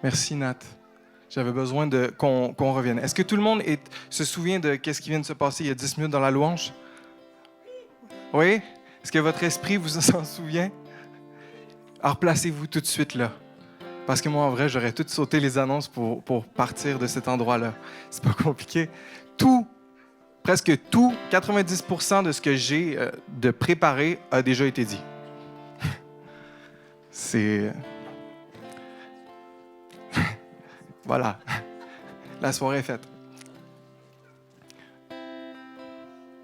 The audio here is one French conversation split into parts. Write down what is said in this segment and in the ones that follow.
Merci, Nat. J'avais besoin qu'on revienne. Est-ce que tout le monde se souvient de ce qui vient de se passer il y a 10 minutes dans la louange? Oui? Est-ce que votre esprit vous en souvient? Alors, placez-vous tout de suite là. Parce que moi, en vrai, j'aurais tout sauté les annonces pour partir de cet endroit-là. C'est pas compliqué. Presque tout, 90% de ce que j'ai de préparé a déjà été dit. C'est... Voilà. La soirée est faite.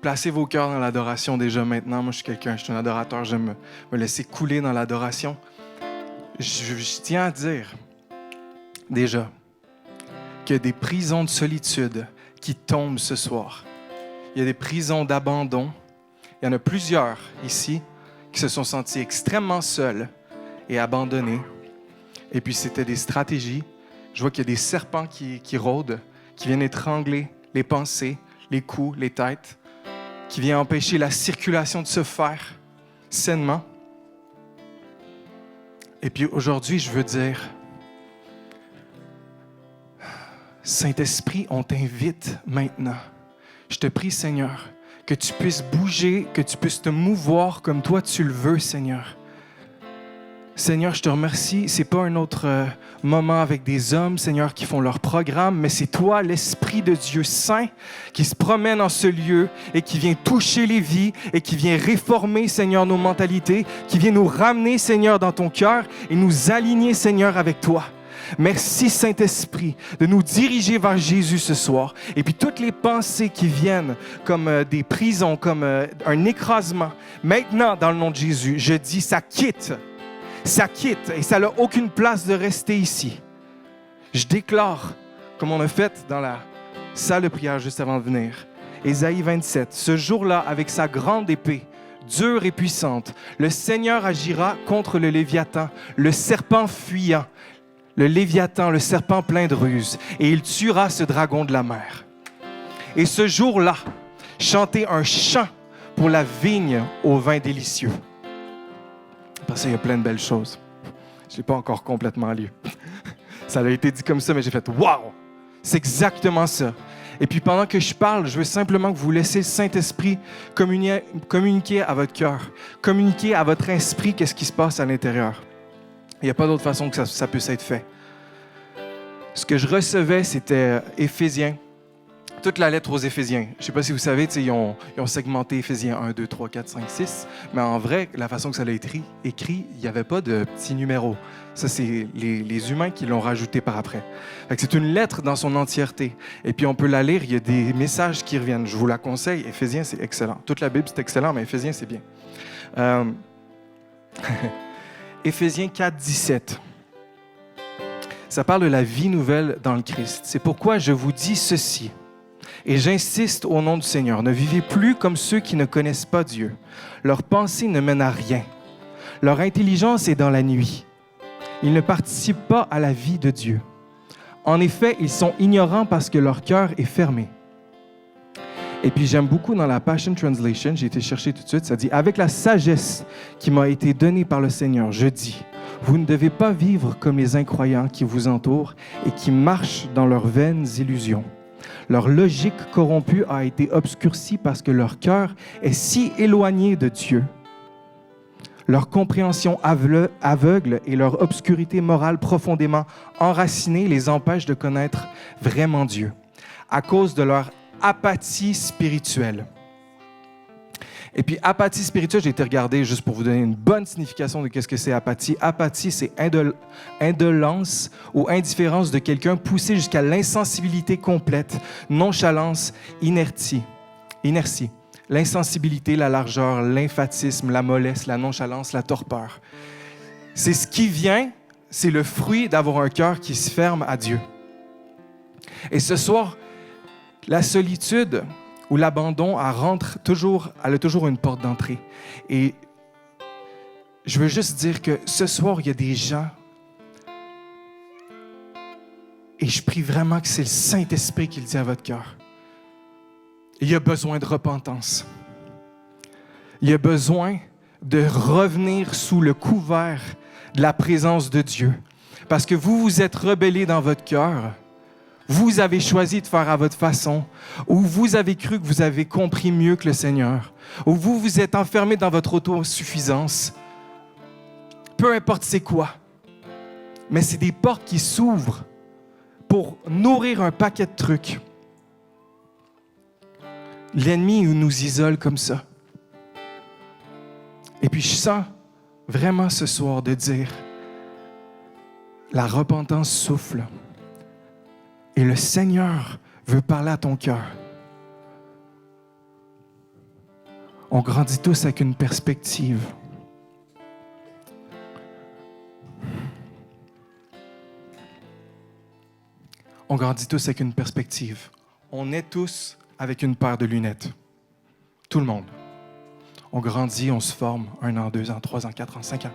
Placez vos cœurs dans l'adoration déjà maintenant. Moi, je suis un adorateur. J'aime me laisser couler dans l'adoration. Je tiens à dire, déjà, qu'il y a des prisons de solitude qui tombent ce soir. Il y a des prisons d'abandon. Il y en a plusieurs ici qui se sont sentis extrêmement seuls et abandonnés. Et puis, c'était des stratégies. Je vois qu'il y a des serpents qui rôdent, qui viennent étrangler les pensées, les coups, les têtes, qui viennent empêcher la circulation de se faire sainement. Et puis aujourd'hui, je veux dire, Saint-Esprit, on t'invite maintenant. Je te prie, Seigneur, que tu puisses bouger, que tu puisses te mouvoir comme toi tu le veux, Seigneur. Seigneur, je te remercie. Ce n'est pas un autre moment avec des hommes, Seigneur, qui font leur programme, mais c'est toi, l'Esprit de Dieu Saint, qui se promène en ce lieu et qui vient toucher les vies et qui vient réformer, Seigneur, nos mentalités, qui vient nous ramener, Seigneur, dans ton cœur et nous aligner, Seigneur, avec toi. Merci, Saint-Esprit, de nous diriger vers Jésus ce soir. Et puis toutes les pensées qui viennent comme des prisons, comme un écrasement, maintenant, dans le nom de Jésus, je dis, ça quitte. Ça quitte et ça n'a aucune place de rester ici. Je déclare, comme on a fait dans la salle de prière juste avant de venir, Ésaïe 27, ce jour-là, avec sa grande épée, dure et puissante, le Seigneur agira contre le Léviathan, le serpent fuyant, le Léviathan, le serpent plein de ruses, et il tuera ce dragon de la mer. Et ce jour-là, chantez un chant pour la vigne au vin délicieux. Parce qu'il y a plein de belles choses. Je n'ai pas encore complètement lu. Ça a été dit comme ça, mais j'ai fait « Wow! » C'est exactement ça. Et puis pendant que je parle, je veux simplement que vous laissiez le Saint-Esprit communiquer à votre cœur, communiquer à votre esprit qu'est-ce qui se passe à l'intérieur. Il n'y a pas d'autre façon que ça puisse être fait. Ce que je recevais, c'était Éphésiens. Toute la lettre aux Éphésiens. Je ne sais pas si vous savez, ils ont segmenté Éphésiens 1, 2, 3, 4, 5, 6. Mais en vrai, la façon que ça a été écrit, il n'y avait pas de petits numéros. Ça, c'est les humains qui l'ont rajouté par après. Fait que c'est une lettre dans son entièreté. Et puis, on peut la lire, il y a des messages qui reviennent. Je vous la conseille. Éphésiens, c'est excellent. Toute la Bible, c'est excellent, mais Éphésiens, c'est bien. Éphésiens 4, 17. Ça parle de la vie nouvelle dans le Christ. C'est pourquoi je vous dis ceci. Et j'insiste au nom du Seigneur, ne vivez plus comme ceux qui ne connaissent pas Dieu. Leur pensée ne mène à rien. Leur intelligence est dans la nuit. Ils ne participent pas à la vie de Dieu. En effet, ils sont ignorants parce que leur cœur est fermé. Et puis j'aime beaucoup dans la Passion Translation, j'ai été chercher tout de suite, ça dit « Avec la sagesse qui m'a été donnée par le Seigneur, je dis, vous ne devez pas vivre comme les incroyants qui vous entourent et qui marchent dans leurs vaines illusions. Leur logique corrompue a été obscurcie parce que leur cœur est si éloigné de Dieu. Leur compréhension aveugle et leur obscurité morale profondément enracinée les empêchent de connaître vraiment Dieu à cause de leur apathie spirituelle. » Et puis, apathie spirituelle, j'ai été regarder juste pour vous donner une bonne signification de qu'est-ce que c'est apathie. Apathie, c'est indolence ou indifférence de quelqu'un poussé jusqu'à l'insensibilité complète, nonchalance, inertie. L'insensibilité, la largeur, l'emphatisme, la mollesse, la nonchalance, la torpeur. C'est ce qui vient, c'est le fruit d'avoir un cœur qui se ferme à Dieu. Et ce soir, la solitude ou l'abandon, elle a toujours une porte d'entrée. Et je veux juste dire que ce soir, il y a des gens, et je prie vraiment que c'est le Saint-Esprit qui le dit à votre cœur. Il y a besoin de repentance. Il y a besoin de revenir sous le couvert de la présence de Dieu. parce que vous vous êtes rebellés dans votre cœur. Vous avez choisi de faire à votre façon, ou vous avez cru que vous avez compris mieux que le Seigneur, ou vous vous êtes enfermés dans votre autosuffisance. Peu importe c'est quoi, mais c'est des portes qui s'ouvrent pour nourrir un paquet de trucs. L'ennemi nous isole comme ça. Et puis je sens vraiment ce soir de dire, la repentance souffle. Et le Seigneur veut parler à ton cœur. On grandit tous avec une perspective. On grandit tous avec une perspective. On est tous avec une paire de lunettes. Tout le monde. On grandit, on se forme 1 an, 2 ans, 3 ans, 4 ans, 5 ans.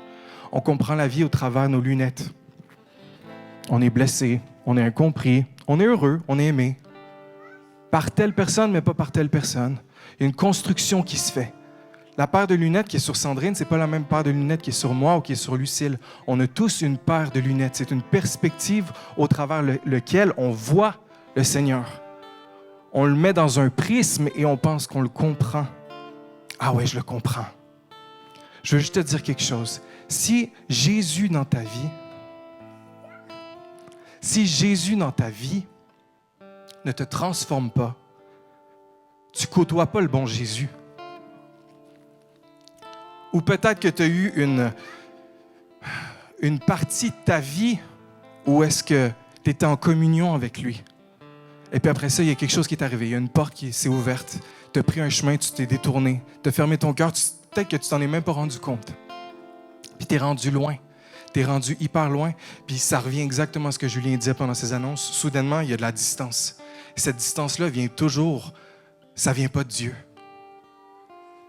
On comprend la vie au travers de nos lunettes. On est blessé, on est incompris, on est heureux, on est aimé. Par telle personne, mais pas par telle personne. Il y a une construction qui se fait. La paire de lunettes qui est sur Sandrine, c'est pas la même paire de lunettes qui est sur moi ou qui est sur Lucille. On a tous une paire de lunettes. C'est une perspective au travers lequel on voit le Seigneur. On le met dans un prisme et on pense qu'on le comprend. Ah ouais, je le comprends. Je veux juste te dire quelque chose. Si Jésus dans ta vie ne te transforme pas, tu ne côtoies pas le bon Jésus. Ou peut-être que tu as eu une partie de ta vie où est-ce que tu étais en communion avec lui. Et puis après ça, il y a quelque chose qui est arrivé. Il y a une porte qui s'est ouverte. Tu as pris un chemin, tu t'es détourné. Tu as fermé ton cœur. Peut-être que tu t'en es même pas rendu compte. Puis tu es rendu loin. Tu es rendu hyper loin. Puis ça revient exactement à ce que Julien disait pendant ses annonces. Soudainement, il y a de la distance. Et cette distance-là vient toujours. Ça vient pas de Dieu.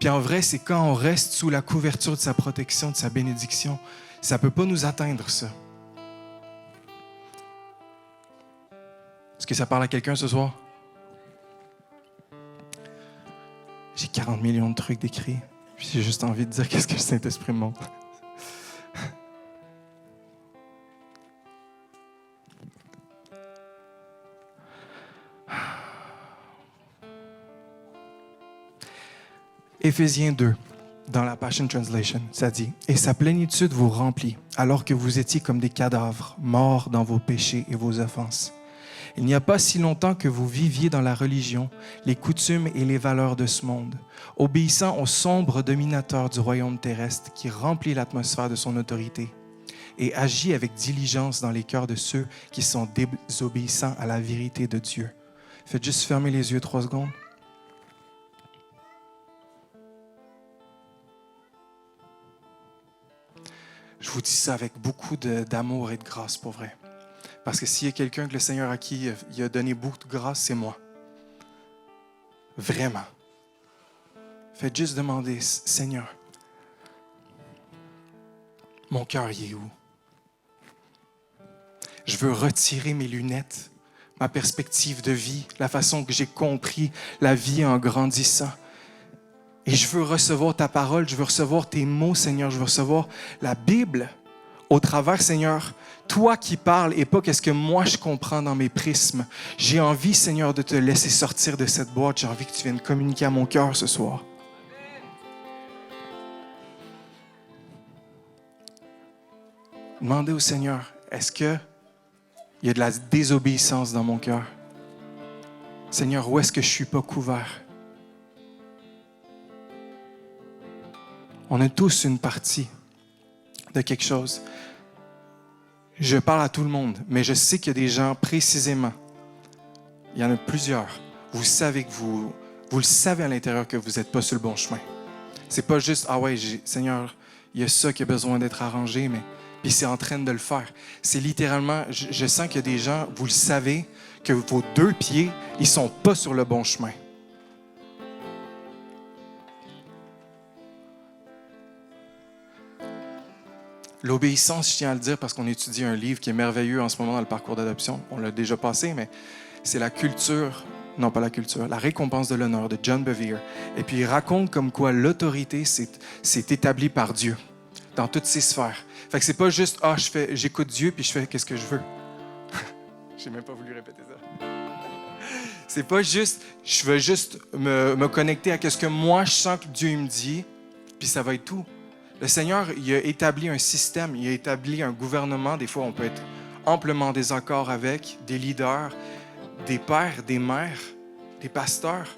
Puis en vrai, c'est quand on reste sous la couverture de sa protection, de sa bénédiction. Ça ne peut pas nous atteindre, ça. Est-ce que ça parle à quelqu'un ce soir? J'ai 40 millions de trucs d'écrits. J'ai juste envie de dire qu'est-ce que le Saint-Esprit me montre. Éphésiens 2, dans la Passion Translation, ça dit « Et sa plénitude vous remplit, alors que vous étiez comme des cadavres, morts dans vos péchés et vos offenses. Il n'y a pas si longtemps que vous viviez dans la religion, les coutumes et les valeurs de ce monde, obéissant au sombre dominateur du royaume terrestre qui remplit l'atmosphère de son autorité et agit avec diligence dans les cœurs de ceux qui sont désobéissants à la vérité de Dieu. » Faites juste fermer les yeux 3 secondes. Je vous dis ça avec beaucoup d'amour et de grâce, pour vrai. Parce que s'il y a quelqu'un que le Seigneur à qui il a donné beaucoup de grâce, c'est moi. Vraiment. Faites juste demander, Seigneur, mon cœur il est où? Je veux retirer mes lunettes, ma perspective de vie, la façon que j'ai compris la vie en grandissant. Et je veux recevoir ta parole, je veux recevoir tes mots, Seigneur, je veux recevoir la Bible au travers, Seigneur, toi qui parles et pas qu'est-ce que moi je comprends dans mes prismes. J'ai envie, Seigneur, de te laisser sortir de cette boîte. J'ai envie que tu viennes communiquer à mon cœur ce soir. Demandez au Seigneur, est-ce qu'il y a de la désobéissance dans mon cœur? Seigneur, où est-ce que je ne suis pas couvert? On a tous une partie de quelque chose. Je parle à tout le monde, mais je sais qu'il y a des gens précisément, il y en a plusieurs, vous savez que vous le savez à l'intérieur que vous n'êtes pas sur le bon chemin. C'est pas juste, ah ouais, Seigneur, il y a ça qui a besoin d'être arrangé, mais puis c'est en train de le faire. C'est littéralement, je sens qu'il y a des gens, vous le savez, que vos 2 pieds, ils sont pas sur le bon chemin. L'obéissance, je tiens à le dire parce qu'on étudie un livre qui est merveilleux en ce moment dans le parcours d'adoption. On l'a déjà passé, mais c'est la récompense de l'honneur de John Bevere. Et puis il raconte comme quoi l'autorité, c'est établi par Dieu dans toutes ses sphères. Fait que c'est pas juste, j'écoute Dieu puis je fais qu'est-ce que je veux. J'ai même pas voulu répéter ça. C'est pas juste, je veux juste me connecter à ce que moi je sens que Dieu me dit, puis ça va être tout. Le Seigneur, il a établi un système, il a établi un gouvernement. Des fois, on peut être amplement désaccord avec des leaders, des pères, des mères, des pasteurs.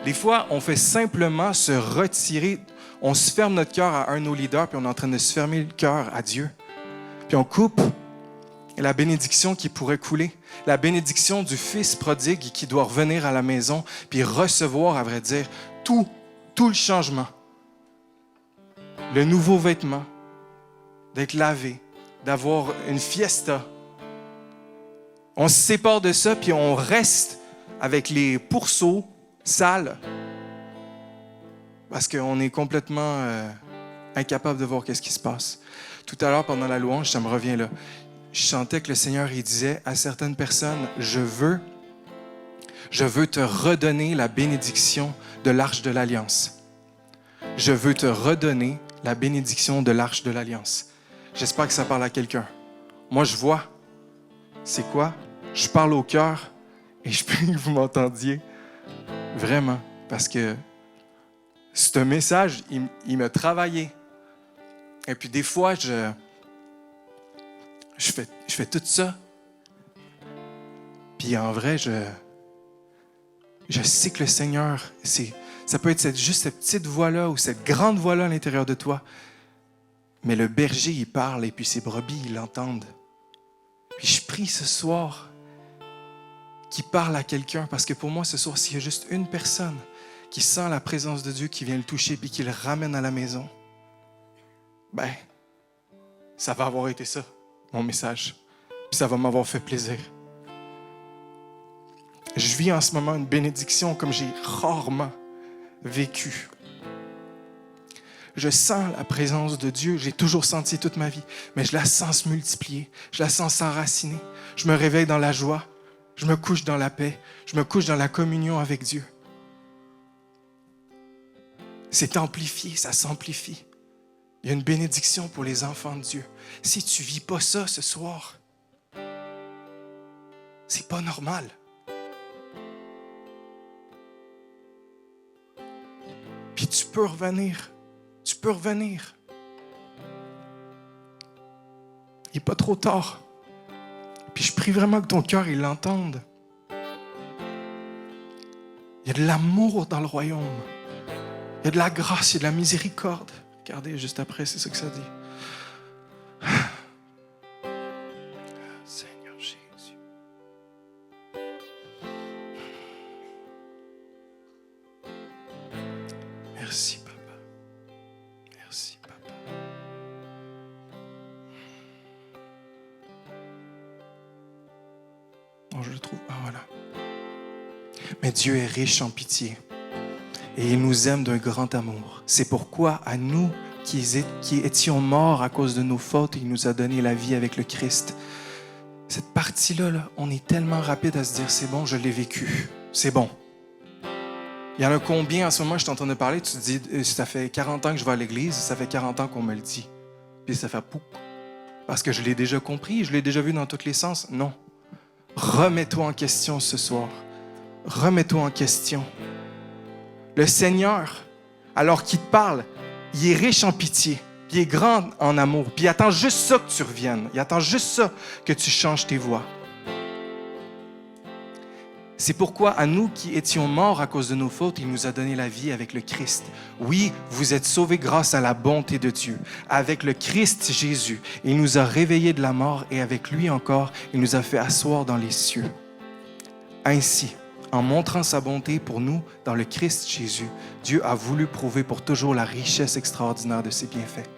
Des fois, on fait simplement se retirer. On se ferme notre cœur à un de nos leaders, puis on est en train de se fermer le cœur à Dieu. Puis on coupe la bénédiction qui pourrait couler, la bénédiction du fils prodigue qui doit revenir à la maison, puis recevoir, à vrai dire, tout le changement. Le nouveau vêtement, d'être lavé, d'avoir une fiesta. On se sépare de ça, puis on reste avec les pourceaux sales parce qu'on est complètement incapable de voir qu'est-ce qui se passe. Tout à l'heure, pendant la louange, ça me revient là. Je sentais que le Seigneur, il disait à certaines personnes, je veux te redonner la bénédiction de l'Arche de l'Alliance. Je veux te redonner la bénédiction de l'Arche de l'Alliance. J'espère que ça parle à quelqu'un. Moi, je vois. C'est quoi? Je parle au cœur et je prie que vous m'entendiez. Vraiment. Parce que ce message, il m'a travaillé. Et puis des fois, je fais tout ça. Puis en vrai, je sais que le Seigneur, ça peut être juste cette petite voix-là ou cette grande voix-là à l'intérieur de toi. Mais le berger, il parle et puis ses brebis, ils l'entendent. Puis je prie ce soir qu'il parle à quelqu'un parce que pour moi, ce soir, s'il y a juste une personne qui sent la présence de Dieu, qui vient le toucher puis qui le ramène à la maison, ben, ça va avoir été ça, mon message. Puis ça va m'avoir fait plaisir. Je vis en ce moment une bénédiction comme j'ai rarement vécu. Je sens la présence de Dieu. J'ai toujours senti toute ma vie, mais je la sens se multiplier. Je la sens s'enraciner. Je me réveille dans la joie. Je me couche dans la paix. Je me couche dans la communion avec Dieu. C'est amplifié, ça s'amplifie. Il y a une bénédiction pour les enfants de Dieu. Si tu ne vis pas ça ce soir, c'est pas normal. Puis tu peux revenir. Tu peux revenir. Il n'est pas trop tard. Puis je prie vraiment que ton cœur, il l'entende. Il y a de l'amour dans le royaume. Il y a de la grâce, il y a de la miséricorde. Regardez, juste après, c'est ça que ça dit. Seigneur Jésus. Merci, Papa. Merci, Papa. Oh, je le trouve. Ah, voilà. Mais Dieu est riche en pitié. Et il nous aime d'un grand amour. C'est pourquoi, à nous qui étions morts à cause de nos fautes, il nous a donné la vie avec le Christ. Cette partie-là, on est tellement rapide à se dire, c'est bon, je l'ai vécu. C'est bon. Il y en a combien en ce moment, je t'entends de parler, tu te dis, ça fait 40 ans que je vais à l'église, ça fait 40 ans qu'on me le dit. Puis ça fait pouc. Parce que je l'ai déjà compris, je l'ai déjà vu dans tous les sens. Non. Remets-toi en question ce soir. Remets-toi en question. Le Seigneur, alors qu'il te parle, il est riche en pitié, puis il est grand en amour, puis il attend juste ça que tu reviennes. Il attend juste ça que tu changes tes voies. C'est pourquoi, à nous qui étions morts à cause de nos fautes, il nous a donné la vie avec le Christ. Oui, vous êtes sauvés grâce à la bonté de Dieu. Avec le Christ Jésus, il nous a réveillés de la mort et avec lui encore, il nous a fait asseoir dans les cieux. Ainsi, en montrant sa bonté pour nous dans le Christ Jésus, Dieu a voulu prouver pour toujours la richesse extraordinaire de ses bienfaits.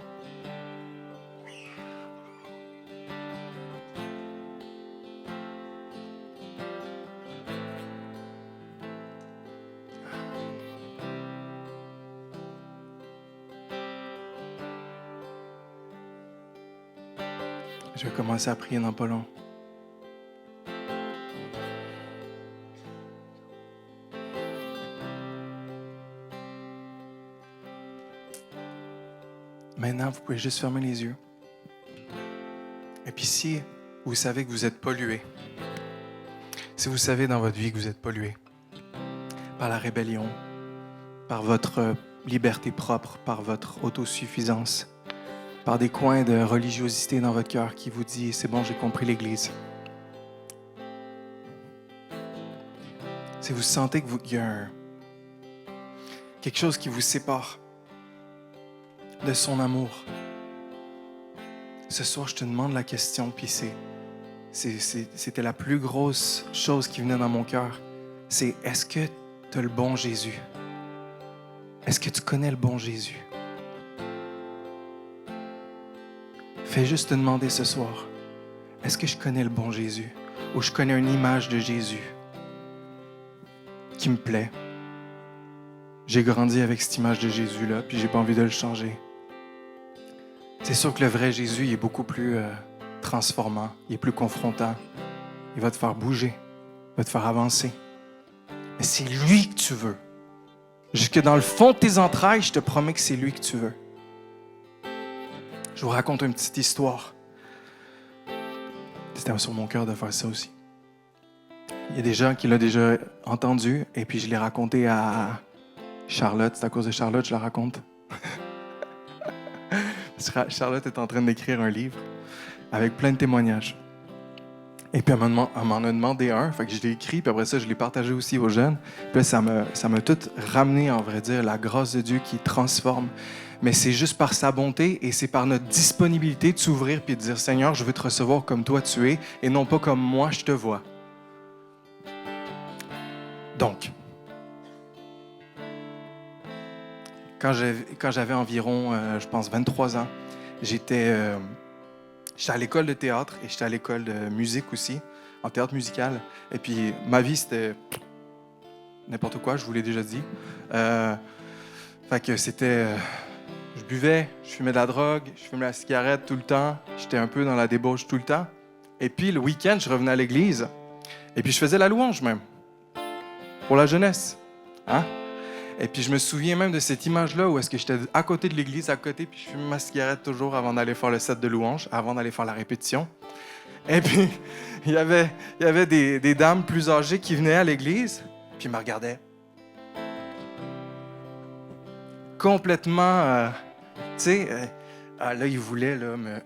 Je vais commencer à prier dans pas long. Maintenant, vous pouvez juste fermer les yeux. Et puis si vous savez que vous êtes pollué, si vous savez dans votre vie que vous êtes pollué par la rébellion, par votre liberté propre, par votre autosuffisance, par des coins de religiosité dans votre cœur qui vous dit « c'est bon, j'ai compris l'Église ». Si vous sentez qu'il y a quelque chose qui vous sépare de son amour, ce soir, je te demande la question, puis c'était la plus grosse chose qui venait dans mon cœur. C'est, est-ce que tu as le bon Jésus? Est-ce que tu connais le bon Jésus? Fais juste te demander ce soir, est-ce que je connais le bon Jésus? Ou je connais une image de Jésus qui me plaît? J'ai grandi avec cette image de Jésus-là, puis j'ai pas envie de le changer. C'est sûr que le vrai Jésus, il est beaucoup plus transformant, il est plus confrontant. Il va te faire bouger, il va te faire avancer. Mais c'est lui que tu veux. Jusque dans le fond de tes entrailles, je te promets que c'est lui que tu veux. Je vous raconte une petite histoire. C'était sur mon cœur de faire ça aussi. Il y a des gens qui l'ont déjà entendu, et puis je l'ai raconté à Charlotte. C'est à cause de Charlotte que je la raconte. Charlotte est en train d'écrire un livre avec plein de témoignages. Et puis, elle m'en a demandé un, fait que je l'ai écrit, puis après ça, je l'ai partagé aussi aux jeunes. Puis là, ça m'a tout ramené, en vrai dire, la grâce de Dieu qui transforme. Mais c'est juste par sa bonté et c'est par notre disponibilité de s'ouvrir puis de dire, Seigneur, je veux te recevoir comme toi tu es et non pas comme moi je te vois. Donc, quand j'avais environ, je pense, 23 ans, j'étais à l'école de théâtre et j'étais à l'école de musique aussi, en théâtre musical. Et puis, ma vie, c'était n'importe quoi, je vous l'ai déjà dit. Fait que c'était... je buvais, je fumais de la drogue, je fumais la cigarette tout le temps. J'étais un peu dans la débauche tout le temps. Et puis, le week-end, je revenais à l'église. Et puis, je faisais la louange même. Pour la jeunesse. Hein? Et puis, je me souviens même de cette image-là où est-ce que j'étais à côté de l'église, à côté, puis je fumais ma cigarette toujours avant d'aller faire le set de louange, avant d'aller faire la répétition. Et puis, il y avait des dames plus âgées qui venaient à l'église, puis me regardaient. Complètement, tu sais, là, ils voulaient, là, me...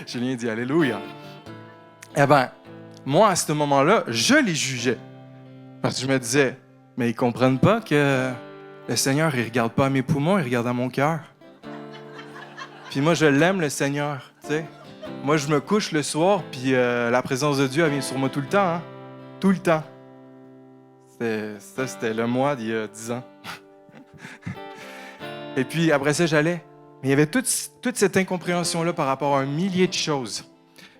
Julien dit « Alléluia ». Eh bien, moi, à ce moment-là, je les jugeais. Parce que je me disais, mais ils ne comprennent pas que le Seigneur, il ne regarde pas à mes poumons, il regarde à mon cœur. Puis moi, je l'aime, le Seigneur, tu sais. Moi, je me couche le soir, puis la présence de Dieu, elle vient sur moi tout le temps, hein? Tout le temps. C'était le moi d'il y a 10 ans. Et puis, après ça, j'allais. Mais il y avait toute cette incompréhension-là par rapport à un millier de choses.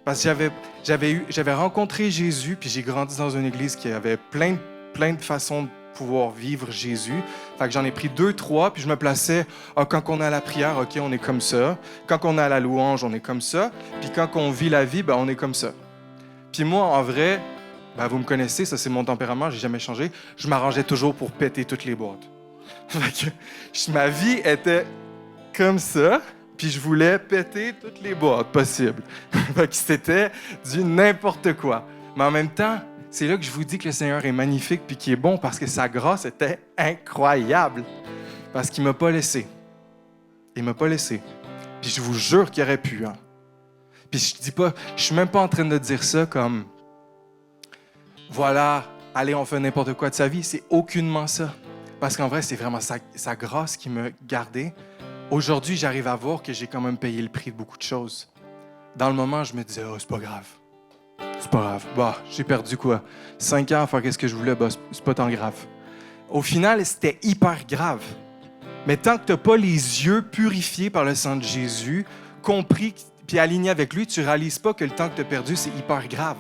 Parce que j'avais rencontré Jésus, puis j'ai grandi dans une église qui avait plein de façons de pouvoir vivre Jésus. Fait que j'en ai pris 2, 3, puis je me plaçais, quand on est à la prière, OK, on est comme ça. Quand on est à la louange, on est comme ça. Puis quand on vit la vie, on est comme ça. Puis moi, en vrai, vous me connaissez, ça c'est mon tempérament, j'ai jamais changé. Je m'arrangeais toujours pour péter toutes les boîtes. Fait que ma vie était comme ça. Puis je voulais péter toutes les boîtes possibles. Fait que c'était du n'importe quoi. Mais en même temps, c'est là que je vous dis que le Seigneur est magnifique puis qu'il est bon parce que sa grâce était incroyable. Parce qu'il ne m'a pas laissé. Il ne m'a pas laissé. Puis je vous jure qu'il aurait pu. Hein. Puis je suis même pas en train de dire ça comme voilà, allez, on fait n'importe quoi de sa vie. C'est aucunement ça. Parce qu'en vrai, c'est vraiment sa grâce qui m'a gardé. Aujourd'hui, j'arrive à voir que j'ai quand même payé le prix de beaucoup de choses. Dans le moment, je me disais, c'est pas grave. C'est pas grave. J'ai perdu quoi? 5 ans à faire ce que je voulais, c'est pas tant grave. Au final, c'était hyper grave. Mais tant que tu n'as pas les yeux purifiés par le sang de Jésus, compris puis alignés avec lui, tu ne réalises pas que le temps que tu as perdu, c'est hyper grave.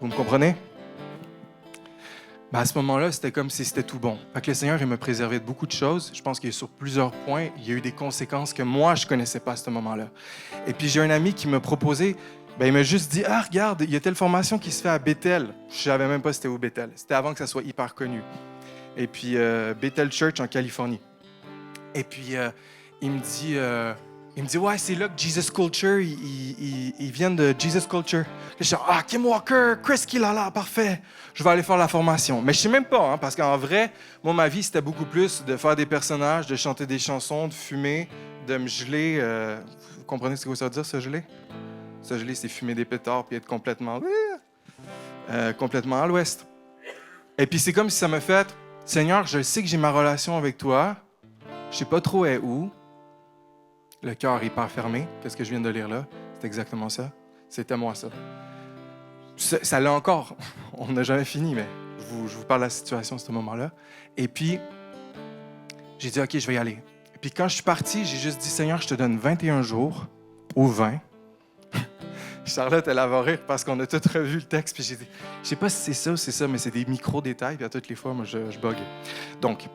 Vous me comprenez? À ce moment-là, c'était comme si c'était tout bon. Fait que le Seigneur, il m'a préservé de beaucoup de choses. Je pense qu'il y a sur plusieurs points, il y a eu des conséquences que moi, je ne connaissais pas à ce moment-là. Et puis, j'ai un ami qui m'a proposé, il m'a juste dit, regarde, il y a telle formation qui se fait à Bethel. Je ne savais même pas c'était où Bethel. C'était avant que ça soit hyper connu. Et puis, Bethel Church en Californie. Et puis, il me dit, Il me dit, ouais, c'est là que Jesus Culture, ils viennent de Jesus Culture. Je dis, ah, Kim Walker, Chris Kilala, parfait. Je vais aller faire la formation. Mais je sais même pas, hein, parce qu'en vrai, moi, ma vie, c'était beaucoup plus de faire des personnages, de chanter des chansons, de fumer, de me geler. Vous comprenez ce que ça veut dire, se geler? Se geler, c'est fumer des pétards puis être complètement à l'ouest. Et puis c'est comme si ça me fait, Seigneur, je sais que j'ai ma relation avec toi, je sais pas trop où. Le cœur hyper fermé, qu'est-ce que je viens de lire là? C'est exactement ça. C'était moi ça. Ça l'a encore. On n'a jamais fini, mais je vous parle de la situation à ce moment-là. Et puis, j'ai dit, OK, je vais y aller. Et puis quand je suis parti, j'ai juste dit, Seigneur, je te donne 21 jours ou 20. Charlotte, elle va rire parce qu'on a tout revu le texte. Puis j'ai dit, je sais pas si c'est ça ou c'est ça, mais c'est des micro-détails. Puis à toutes les fois, moi, je bug. Donc,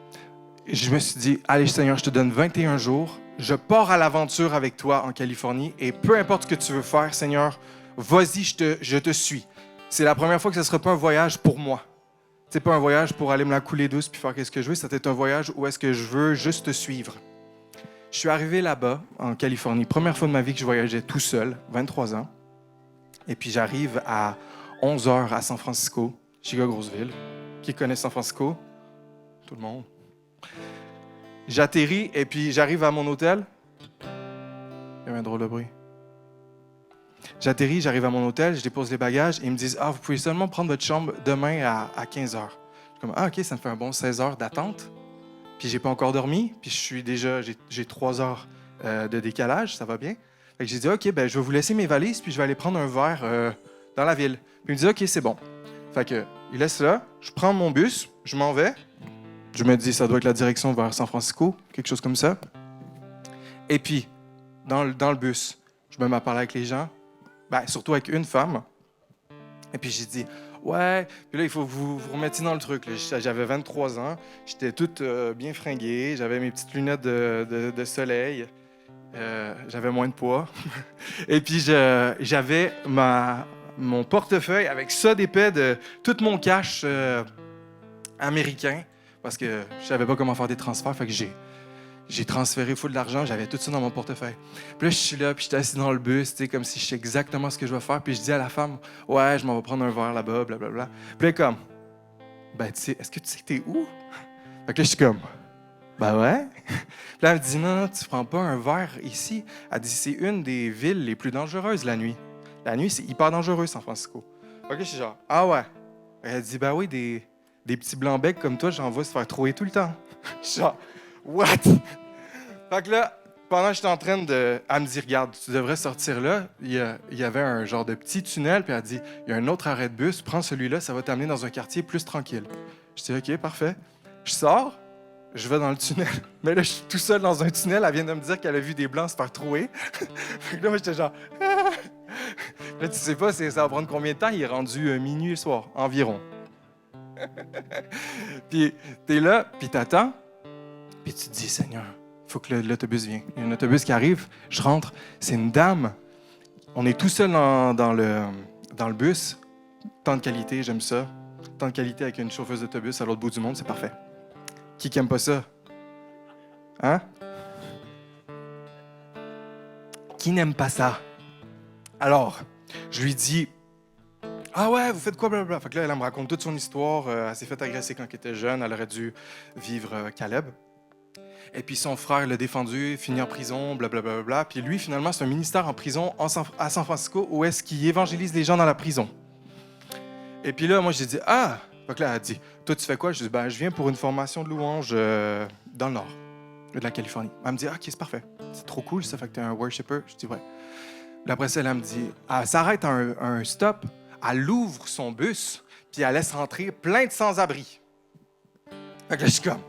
je me suis dit, allez, Seigneur, je te donne 21 jours. Je pars à l'aventure avec toi en Californie. Et peu importe ce que tu veux faire, Seigneur, vas-y, je te suis. C'est la première fois que ce ne sera pas un voyage pour moi. C'est pas un voyage pour aller me la couler douce puis faire ce que je veux. C'était un voyage où est-ce que je veux juste te suivre. Je suis arrivé là-bas, en Californie. Première fois de ma vie que je voyageais tout seul, 23 ans. Et puis j'arrive à 11 heures à San Francisco, Chicago-Grosse-Ville. Qui connaît San Francisco? Tout le monde. J'atterris et puis j'arrive à mon hôtel. Il y avait un drôle de bruit. J'atterris, j'arrive à mon hôtel, je dépose les bagages et ils me disent « Ah, vous pouvez seulement prendre votre chambre demain à 15 heures. » Je suis comme « Ah, OK, ça me fait un bon 16 heures d'attente. » Puis j'ai pas encore dormi, puis j'ai 3 heures de décalage, ça va bien. Fait que j'ai dit « OK, ben je vais vous laisser mes valises, puis je vais aller prendre un verre dans la ville. » Puis il me dit « OK, c'est bon. » Fait que il laisse là, je prends mon bus, je m'en vais. Je me dis, ça doit être la direction vers San Francisco, quelque chose comme ça. Et puis, dans le bus, je me mets à parler avec les gens, surtout avec une femme. Et puis, j'ai dit, ouais, puis là, il faut que vous vous remettiez dans le truc. Là. J'avais 23 ans, j'étais toute bien fringuée, j'avais mes petites lunettes de soleil, j'avais moins de poids. Et puis, j'avais mon portefeuille avec ça d'épais de tout mon cash américain. Parce que je savais pas comment faire des transferts, fait que j'ai transféré full d'argent, j'avais tout ça dans mon portefeuille. Puis là, je suis là, puis j'étais assis dans le bus, tu sais, comme si je sais exactement ce que je vais faire, puis je dis à la femme, ouais, je m'en vais prendre un verre là-bas, blablabla. Puis là, comme, tu sais, est-ce que tu sais que t'es où? Fait que là, je suis comme, ouais. Puis là, elle me dit, non, tu prends pas un verre ici. Elle dit, c'est une des villes les plus dangereuses la nuit. La nuit, c'est hyper dangereux, San Francisco. Fait que je suis genre, ah ouais. Elle dit, oui, des petits blancs-becs comme toi, j'en vois se faire trouer tout le temps. Je suis genre, what? Fait que là, pendant que j'étais en train de... Elle me dit, regarde, tu devrais sortir là. Il y avait un genre de petit tunnel, puis elle dit, il y a un autre arrêt de bus, prends celui-là, ça va t'amener dans un quartier plus tranquille. Je dis, OK, parfait. Je sors, je vais dans le tunnel. Mais là, je suis tout seul dans un tunnel. Elle vient de me dire qu'elle a vu des blancs se faire trouer. Fait que là, moi, j'étais genre... Ah! Là, tu sais pas, ça va prendre combien de temps? Il est rendu minuit le soir, environ. Puis t'es là, puis t'attends, puis tu te dis, Seigneur, il faut que l'autobus vienne. Il y a un autobus qui arrive, je rentre, c'est une dame. On est tout seul dans le bus. Temps de qualité, j'aime ça. Temps de qualité avec une chauffeuse d'autobus à l'autre bout du monde, c'est parfait. Qui aime pas ça? Hein? Qui n'aime pas ça? Alors, je lui dis, ah ouais, vous faites quoi, blablabla. Fait que là, elle me raconte toute son histoire. Elle s'est fait agresser quand elle était jeune. Elle aurait dû vivre Caleb. Et puis son frère l'a défendu, fini en prison, blablabla. Puis lui, finalement, c'est un ministère en prison à San Francisco où est-ce qu'il évangélise les gens dans la prison. Et puis là, moi, j'ai dit, ah! Fait que là, elle a dit, toi, tu fais quoi? Je dis, je viens pour une formation de louange dans le nord de la Californie. Elle me dit, OK, c'est parfait. C'est trop cool, ça fait que t'es un worshipper. Je dis, ouais. Là, après ça, elle me dit, elle s'arrête à un stop. Elle ouvre son bus, puis elle laisse rentrer plein de sans-abri. Fait que là, je suis comme,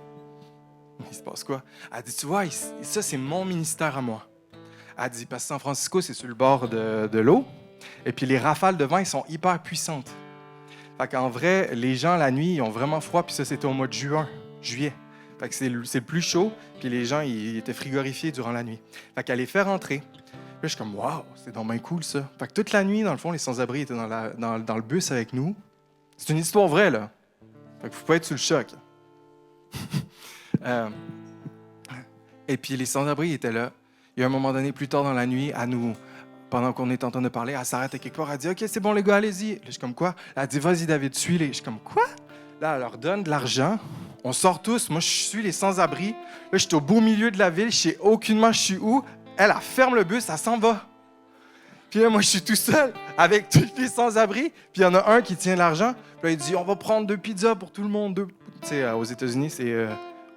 il se passe quoi? Elle dit, tu vois, ça, c'est mon ministère à moi. Elle dit, parce que San Francisco, c'est sur le bord de l'eau, et puis les rafales de vent, ils sont hyper puissantes. Fait qu'en vrai, les gens, la nuit, ils ont vraiment froid, puis ça, c'était au mois de juillet. Fait que c'est le plus chaud, puis les gens, ils étaient frigorifiés durant la nuit. Fait qu'elle les fait rentrer. Là, je suis comme, waouh, c'est donc bien cool, ça. Fait que toute la nuit, dans le fond, les sans-abri étaient dans le bus avec nous. C'est une histoire vraie, là. Fait que vous pouvez être sous le choc. Et puis, les sans-abri étaient là. il y a un moment donné, plus tard dans la nuit, pendant qu'on est en train de parler, elle s'arrête à quelque part, elle dit « OK, c'est bon les gars, allez-y. » Là, je suis comme « Quoi? » Elle dit « Vas-y David, suis-les. » Je suis comme « Quoi? » Là, elle leur donne de l'argent. On sort tous. Moi, je suis les sans-abri. Là, je suis au beau milieu de la ville. Je sais aucunement je suis où. Elle ferme le bus, elle s'en va. Puis là, moi, je suis tout seul avec tous les sans-abri. Puis il y en a un qui tient l'argent. Puis là, il dit « On va prendre 2 pizzas pour tout le monde. » Tu sais, aux États-Unis, c'est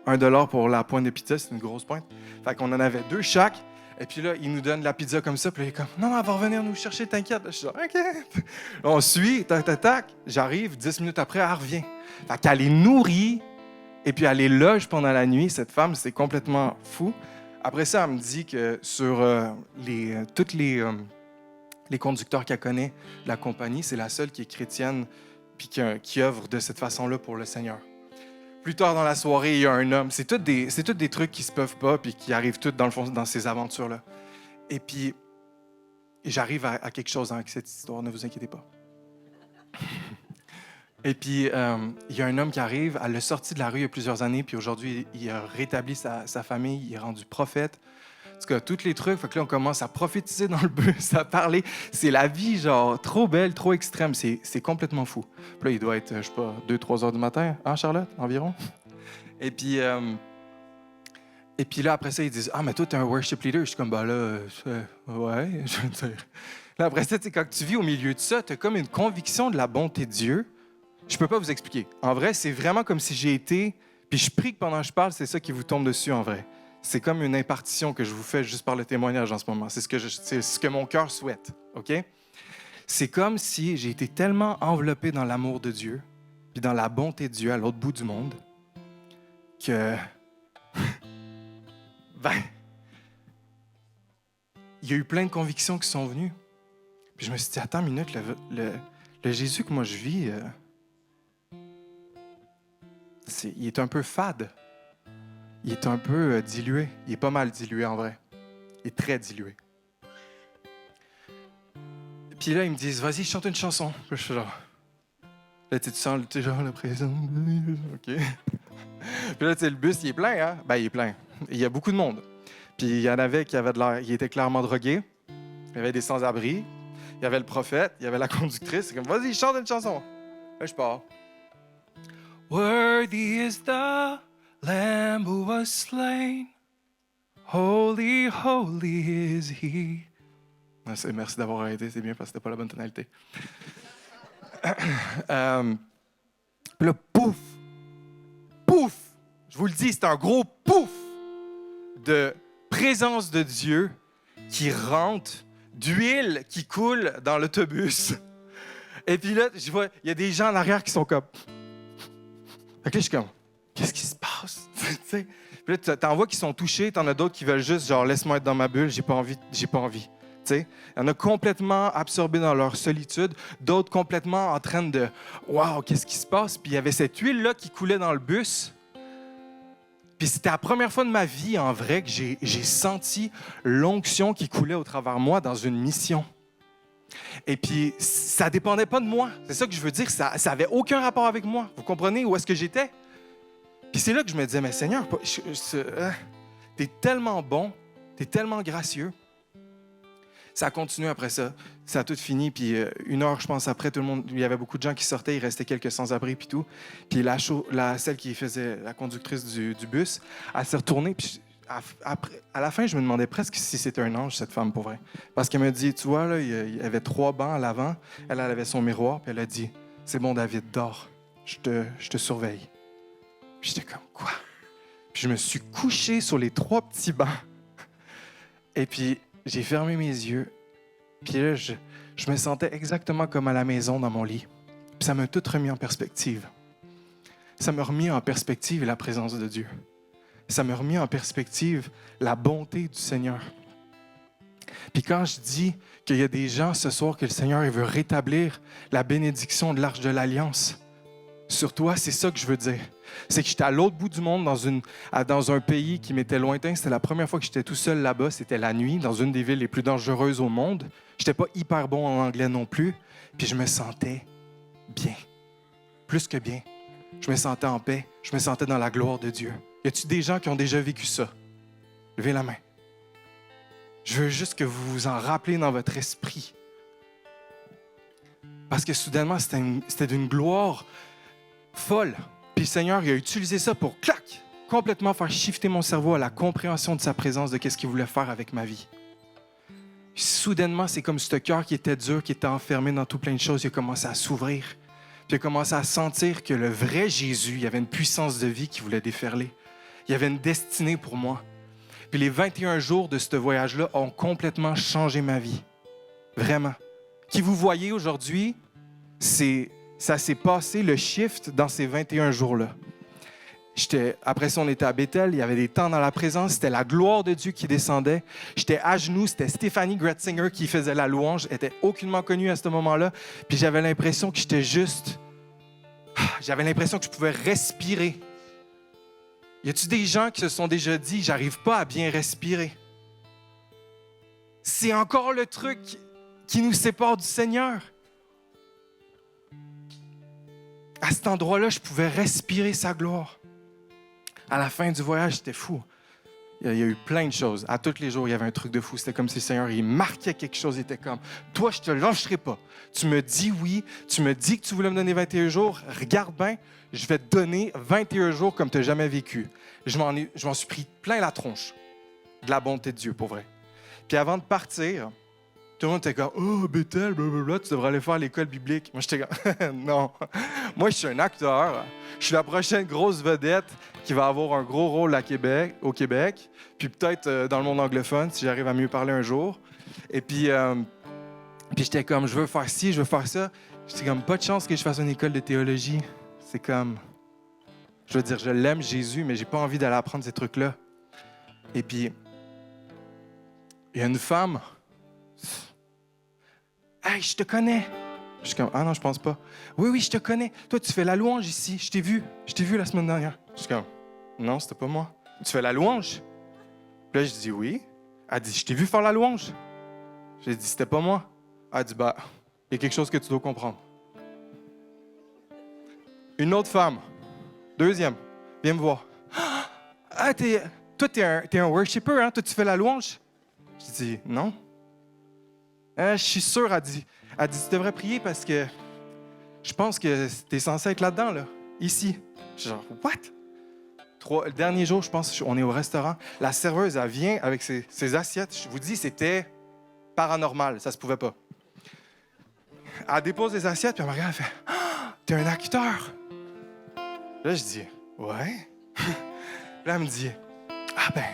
$1 pour la pointe de pizza. C'est une grosse pointe. Fait qu'on en avait 2 chaque. Et puis là, il nous donne la pizza comme ça. Puis là, il est comme « Non, elle va revenir nous chercher, t'inquiète. » Je suis genre « OK. » On suit, tac, tac, tac. J'arrive, 10 minutes après, elle revient. Fait qu'elle les nourrit. Et puis elle les loge pendant la nuit. Cette femme, c'est complètement fou. Après ça, elle me dit que sur tous les conducteurs qu'elle connaît de la compagnie, c'est la seule qui est chrétienne puis qui œuvre de cette façon-là pour le Seigneur. Plus tard dans la soirée, il y a un homme. C'est tous des trucs qui se peuvent pas puis qui arrivent tous dans le fond dans ces aventures-là. Et puis, j'arrive à quelque chose avec cette histoire, ne vous inquiétez pas. Et puis, il y a un homme qui arrive, elle l'a sorti de la rue il y a plusieurs années, puis aujourd'hui, il a rétabli sa famille, il est rendu prophète. En tout cas, tous les trucs, fait que là, on commence à prophétiser dans le bus, à parler. C'est la vie, genre, trop belle, trop extrême. C'est complètement fou. Puis là, il doit être, je sais pas, 2-3 heures du matin, hein, Charlotte, environ? Et puis là, après ça, ils disent « Ah, mais toi, t'es un worship leader. » Je suis comme « Ben là, ouais, je veux dire. » Là, après ça, quand tu vis au milieu de ça, t'as comme une conviction de la bonté de Dieu. Je peux pas vous expliquer. En vrai, c'est vraiment comme si j'ai été... Puis je prie que pendant que je parle, c'est ça qui vous tombe dessus, en vrai. C'est comme une impartition que je vous fais juste par le témoignage en ce moment. C'est ce que mon cœur souhaite, OK? C'est comme si j'ai été tellement enveloppé dans l'amour de Dieu, puis dans la bonté de Dieu à l'autre bout du monde, que... il y a eu plein de convictions qui sont venues. Puis je me suis dit, attends une minute, le Jésus que moi je vis... il est un peu fade. Il est un peu dilué. Il est pas mal dilué, en vrai. Il est très dilué. Puis là, ils me disent, vas-y, chante une chanson. Puis je suis genre... Là, tu sens genre la présence. OK. Puis là, tu sais, le bus, il est plein, hein? Ben, il est plein. Il y a beaucoup de monde. Puis il y en avait qui avaient de l'air... Ils étaient clairement drogués. Il y avait des sans-abri. Il y avait le prophète. Il y avait la conductrice. C'est comme, vas-y, chante une chanson. Là, je pars. Worthy is the Lamb who was slain. Holy, holy is he. Merci d'avoir arrêté, c'est bien parce que c'était pas la bonne tonalité. Puis là, pouf! Pouf! Je vous le dis, c'est un gros pouf de présence de Dieu qui rentre, d'huile qui coule dans l'autobus. Et puis là, je vois, il y a des gens en arrière qui sont comme... Fait que là, je suis comme, qu'est-ce qui se passe? Puis là, t'en vois qui sont touchés, t'en as d'autres qui veulent juste, genre, laisse-moi être dans ma bulle, j'ai pas envie. Il y en a complètement absorbés dans leur solitude, d'autres complètement en train de, waouh, qu'est-ce qui se passe? Puis il y avait cette huile-là qui coulait dans le bus. Puis c'était la première fois de ma vie, en vrai, que j'ai senti l'onction qui coulait au travers de moi dans une mission. Et puis, ça dépendait pas de moi. C'est ça que je veux dire. Ça avait aucun rapport avec moi. Vous comprenez où est-ce que j'étais? Puis c'est là que je me disais, mais Seigneur, t'es tellement bon, t'es tellement gracieux. Ça a continué après ça. Ça a tout fini. Puis 1 heure, je pense, après, tout le monde, il y avait beaucoup de gens qui sortaient. Il restait quelques sans-abri puis tout. Puis celle qui faisait la conductrice du bus, elle s'est retournée. Puis à la fin, je me demandais presque si c'était un ange, cette femme, pour vrai. Parce qu'elle m'a dit, tu vois, là, il y avait 3 bancs à l'avant. Elle avait son miroir. Puis elle a dit, c'est bon, David, dors. Je te surveille. Puis j'étais comme, quoi? Puis je me suis couché sur les 3 petits bancs. Et puis, j'ai fermé mes yeux. Puis là, je me sentais exactement comme à la maison dans mon lit. Puis ça m'a tout remis en perspective. Ça m'a remis en perspective la présence de Dieu. Ça m'a remis en perspective la bonté du Seigneur. Puis quand je dis qu'il y a des gens ce soir que le Seigneur il veut rétablir la bénédiction de l'Arche de l'Alliance, sur toi, c'est ça que je veux dire. C'est que j'étais à l'autre bout du monde, dans un pays qui m'était lointain. C'était la première fois que j'étais tout seul là-bas. C'était la nuit, dans une des villes les plus dangereuses au monde. Je n'étais pas hyper bon en anglais non plus. Puis je me sentais bien. Plus que bien. Je me sentais en paix. Je me sentais dans la gloire de Dieu. Y a-t-il des gens qui ont déjà vécu ça? Levez la main. Je veux juste que vous vous en rappelez dans votre esprit. Parce que soudainement, c'était d'une gloire folle. Puis le Seigneur, il a utilisé ça pour, clac, complètement faire shifter mon cerveau à la compréhension de sa présence, de qu'est-ce qu'il voulait faire avec ma vie. Puis soudainement, c'est comme ce cœur qui était dur, qui était enfermé dans tout plein de choses, il a commencé à s'ouvrir. Puis il a commencé à sentir que le vrai Jésus, il y avait une puissance de vie qui voulait déferler. Il y avait une destinée pour moi. Puis les 21 jours de ce voyage-là ont complètement changé ma vie. Vraiment. Qui vous voyez aujourd'hui, ça s'est passé, le shift, dans ces 21 jours-là. Après ça, on était à Bethel, il y avait des temps dans la présence, c'était la gloire de Dieu qui descendait. J'étais à genoux, c'était Stéphanie Gretzinger qui faisait la louange, elle était aucunement connue à ce moment-là. Puis j'avais l'impression que j'étais juste... J'avais l'impression que je pouvais respirer. Y a-t-il des gens qui se sont déjà dit « J'arrive pas à bien respirer ». C'est encore le truc qui nous sépare du Seigneur. À cet endroit-là, je pouvais respirer sa gloire. À la fin du voyage, c'était fou. Il y a eu plein de choses. À tous les jours, il y avait un truc de fou. C'était comme si le Seigneur, il marquait quelque chose. Il était comme, toi, je te lâcherai pas. Tu me dis oui. Tu me dis que tu voulais me donner 21 jours. Regarde bien, je vais te donner 21 jours comme tu n'as jamais vécu. Je m'en suis pris plein la tronche. De la bonté de Dieu, pour vrai. Puis avant de partir, tout le monde était comme, oh, Bethel, blablabla, tu devrais aller faire l'école biblique. Moi, j'étais comme, non. Moi, je suis un acteur. Je suis la prochaine grosse vedette qui va avoir un gros rôle au Québec, puis peut-être dans le monde anglophone, si j'arrive à mieux parler un jour. Et puis j'étais comme, je veux faire ci, je veux faire ça. J'étais comme, pas de chance que je fasse une école de théologie. C'est comme, je veux dire, je l'aime, Jésus, mais j'ai pas envie d'aller apprendre ces trucs-là. Et puis, il y a une femme. Hey, je te connais. Je suis comme, ah non, je pense pas. Oui, je te connais. Toi, tu fais la louange ici. Je t'ai vu la semaine dernière. Je suis comme, non, c'était pas moi. Tu fais la louange? Puis là, je dis oui. Elle dit, je t'ai vu faire la louange. J'ai dit, c'était pas moi. Elle dit, bah, il y a quelque chose que tu dois comprendre. Une autre femme, deuxième, viens me voir. Ah, toi, t'es un worshipper, hein? Toi, tu fais la louange? Je dis, non. Je suis sûr, elle dit, tu devrais prier parce que je pense que tu es censé être là-dedans, là, ici. Je suis genre, what? Le dernier jour, je pense, on est au restaurant. La serveuse, elle vient avec ses assiettes. Je vous dis, c'était paranormal, ça se pouvait pas. Elle dépose des assiettes, puis elle me regarde, elle fait, ah, t'es un acteur. Là, je dis, ouais. Là, elle me dit, ah ben.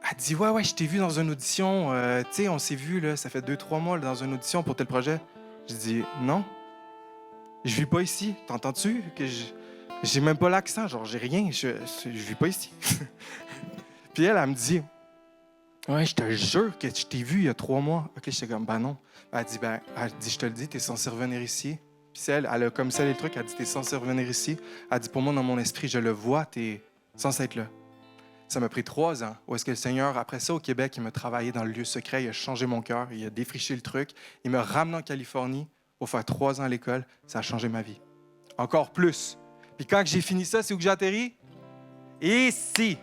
Elle dit, ouais, je t'ai vu dans une audition. Tu sais, on s'est vu, là, ça fait 2-3 mois là, dans une audition pour tel projet. Je dis, non. Je vis pas ici. T'entends-tu? Que j'ai même pas l'accent. Genre, j'ai rien. Je vis pas ici. Puis elle me dit, ouais, je te jure que je t'ai vu il y a 3 mois. OK, j'étais comme, ben non. Elle dit, je te le dis, t'es censé revenir ici. Puis elle a comme ça les trucs. Elle dit, t'es censé revenir ici. Elle dit, pour moi, dans mon esprit, je le vois, t'es censé être là. Ça m'a pris 3 ans. Où est-ce que le Seigneur, après ça, au Québec, il m'a travaillé dans le lieu secret, il a changé mon cœur, il a défriché le truc. Il m'a ramené en Californie pour faire 3 ans à l'école. Ça a changé ma vie. Encore plus. Puis quand j'ai fini ça, c'est où que j'ai atterri? Ici.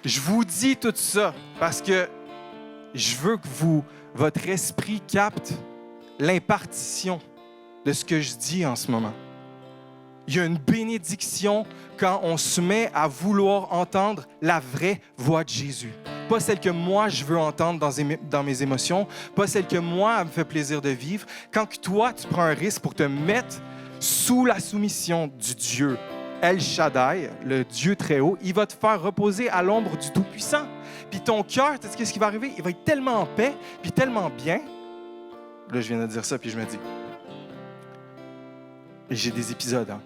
Je vous dis tout ça parce que je veux que votre esprit capte l'impartition de ce que je dis en ce moment. Il y a une bénédiction quand on se met à vouloir entendre la vraie voix de Jésus. Pas celle que moi, je veux entendre dans mes émotions, pas celle que moi, me fait plaisir de vivre. Quand que toi, tu prends un risque pour te mettre sous la soumission du Dieu El Shaddai, le Dieu très haut, il va te faire reposer à l'ombre du Tout-Puissant. Puis ton cœur, tu sais ce qui va arriver? Il va être tellement en paix, puis tellement bien. Là, je viens de dire ça, puis je me dis... Et j'ai des épisodes, hein.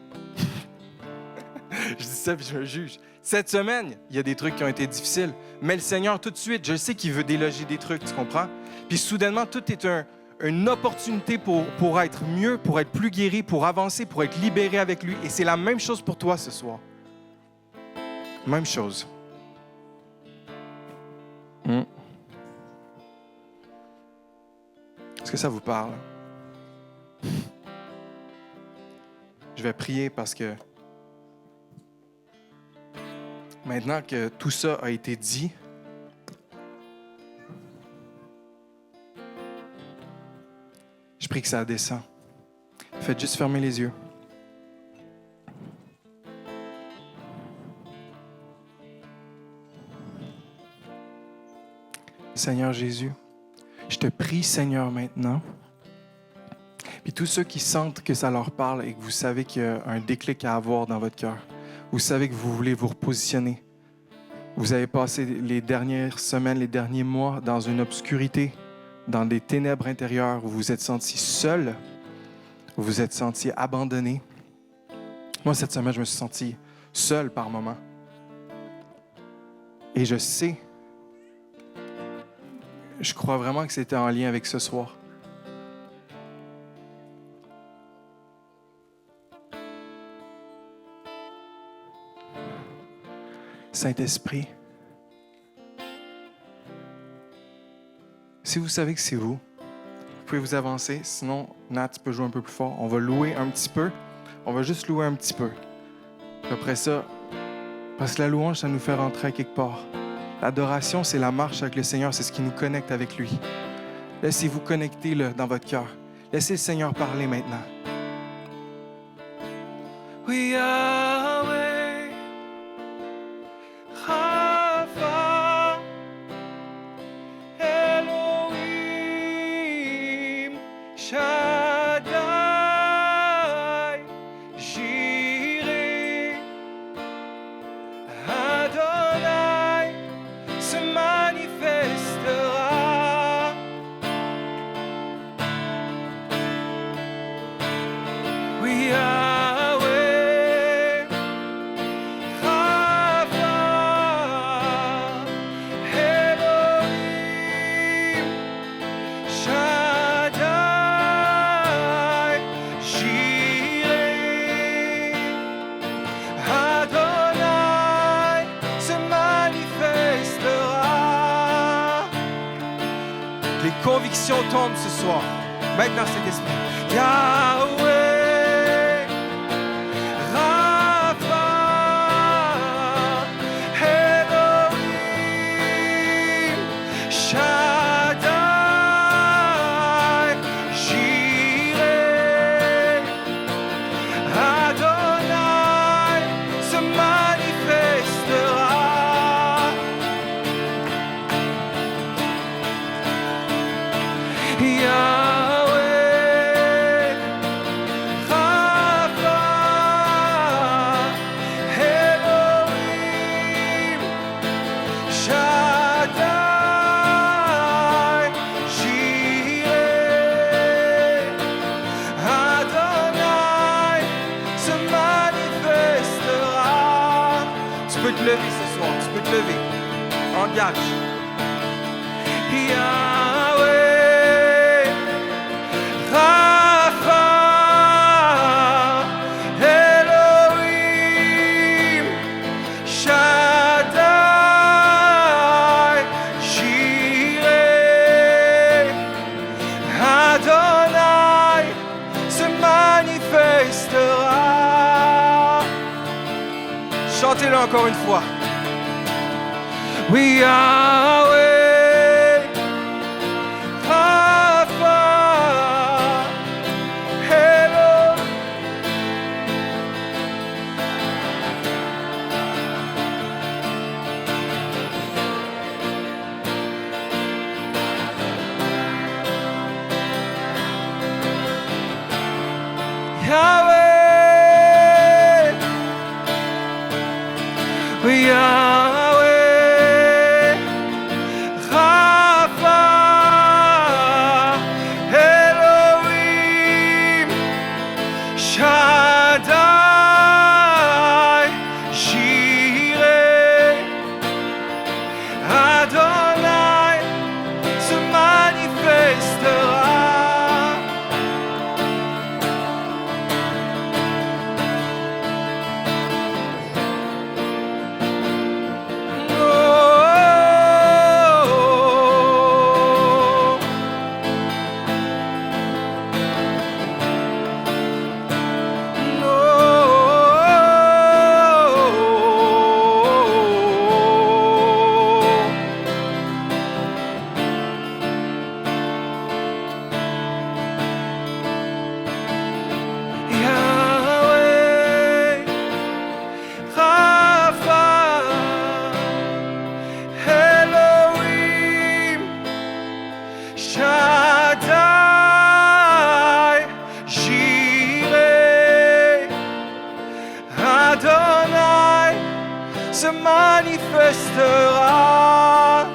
Je dis ça, puis je me juge. Cette semaine, il y a des trucs qui ont été difficiles. Mais le Seigneur, tout de suite, je sais qu'il veut déloger des trucs, tu comprends? Puis soudainement, tout est une opportunité pour être mieux, pour être plus guéri, pour avancer, pour être libéré avec lui. Et c'est la même chose pour toi ce soir. Même chose. Est-ce que ça vous parle? Je vais prier parce que Maintenant que tout ça a été dit, je prie que ça descend. Faites juste fermer les yeux. Seigneur Jésus, je te prie, Seigneur, maintenant. Puis tous ceux qui sentent que ça leur parle et que vous savez qu'il y a un déclic à avoir dans votre cœur, vous savez que vous voulez vous repositionner. Vous avez passé les dernières semaines, les derniers mois dans une obscurité, dans des ténèbres intérieures, où vous vous êtes senti seul, vous vous êtes senti abandonné. Moi, cette semaine, je me suis senti seul par moments. Et je crois vraiment que c'était en lien avec ce soir. Saint-Esprit, si vous savez que c'est vous, vous pouvez vous avancer. Sinon, Nat, tu peux jouer un peu plus fort. On va louer un petit peu. On va juste louer un petit peu. Puis après ça, parce que la louange, ça nous fait rentrer à quelque part. L'adoration, c'est la marche avec le Seigneur. C'est ce qui nous connecte avec lui. Laissez-vous connecter là, dans votre cœur. Laissez le Seigneur parler maintenant. Oui, Yahweh, Rapha, Elohim, Shaddai, Jireh, Adonai se manifestera. Oui, Yahweh, Rapha, Elohim, Shaddai, Jireh, Adonai se manifestera. Les convictions tombent ce soir. Maintenant, cet esprit. Yahweh, Rapha, Elohim, Shaddai, Jireh, Adonai se manifestera. Yahweh, Rapha, Elohim, Shaddai, Jireh, Adonai se manifestera. Tu peux te lever ce soir, tu peux te lever. Engage. Yahweh, Rapha, Elohim, Shaddai, Jireh, Adonai se manifestera. Chantez-le encore une fois. Oui, Yahweh, Rapha, Elohim. Yahweh, oui, Yahweh, Rapha, Elohim, Shaddai, Jireh, Adonai se manifestera. restera.